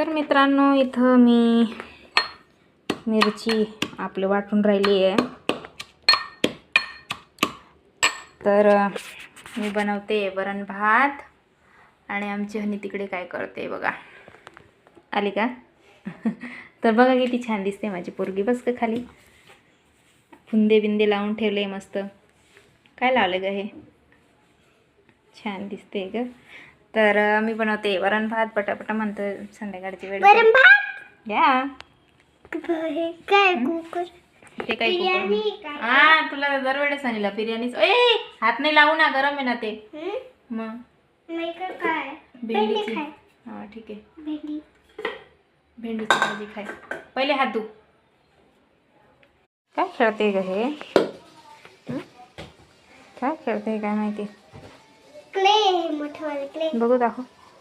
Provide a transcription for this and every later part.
तर मित्रांनो, इथं मी मिरची आपलं वाटून राहिली आहे. तर मी बनवते वरण भात आणि आमची हनी तिकडे काय करते बघा. आली का? तर बघा किती छान दिसते माझी पोरगी. बस का खाली, फुंदे बिंदे लावून ठेवले मस्त. काय लावलं ग हे? छान दिसते ग. तर मी बनवते वरण भात. पटापटा म्हणतो संध्याकाळची वेळ. वरण भात या काय कुकर ते काय हा तुला दरवेळेस सांगितलं बिर्याणीच. ए हात नाही लावू ना, गरम आहे ना ते. मग नाही का काय भेंडीची. हा ठीक आहे, भेंडीची भाजी खाय. पहिले हात धु. काय खेळते ग हे? काय खेळते काय माहिती. क्ले मोठं क्ले बघू,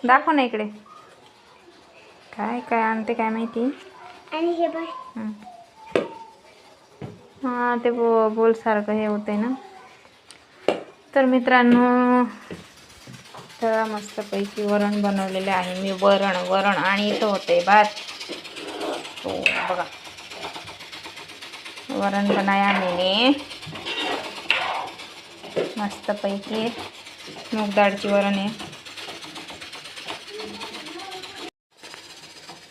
दाखव ना इकडे. काय काय आणते काय माहिती. आणि हे बघ. हां ते बोल सारखं हे होते ना. तर मित्रांनो, तर मस्तपैकी वरण बनवलेले आहे मी. वरण आणि इथं होते भात. तो बघा, वरण बनाया मैंने मस्तपैकी. मूग डाळची वरण आहे.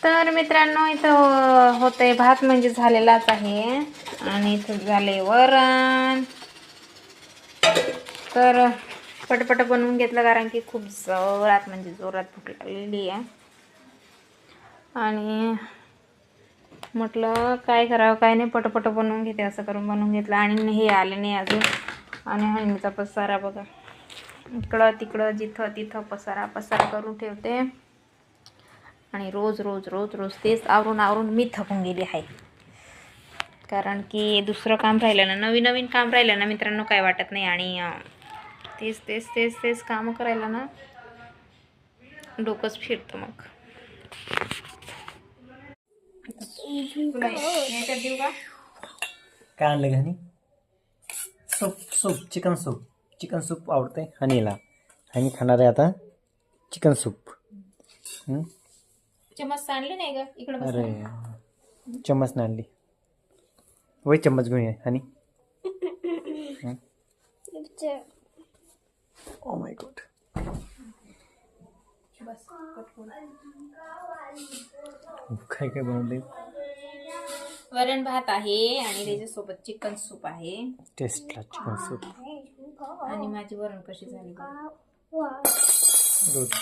तर मित्रांनो, इथं होते भात म्हणजे झालेलाच आहे आणि इथं झाले वरण. तर पटपट बनवून घेतलं कारण की खूप जोरात भूक लागलेली आहे. आणि म्हटलं काय करावं काय नाही, पटपट बनवून घेते असं करून बनवून घेतलं. आणि हे आले नाही अजून. आणि हळणीचा पसारा बघा, इकडं तिकडं जिथं तिथं पसारा करून ठेवते. आणि रोज तेच आवरून मी थकून गेली आहे. कारण की दुसरं काम राहिलं ना, नवीन काम राहिलं ना मित्रांनो, काय वाटत नाही. आणि तेच कामं करायला ना डोकंच फिरतं मग. देऊ का? काय आणलं हनी? सूप चिकन सूप आवडते हनीला. हनी खाणार आहे आता चिकन सूप. चम्मच आणली नाही ग इकडे. अरे चम्मच नाही आणली. वही चम्मच घेऊन ये हनी. Oh my God. काय बनवले? वरण भात आहे आणि त्याच्यासोबत चिकन सूप आहे. टेस्टला चिकन सूप. आणि माझी वरण कशी झाली? गुड.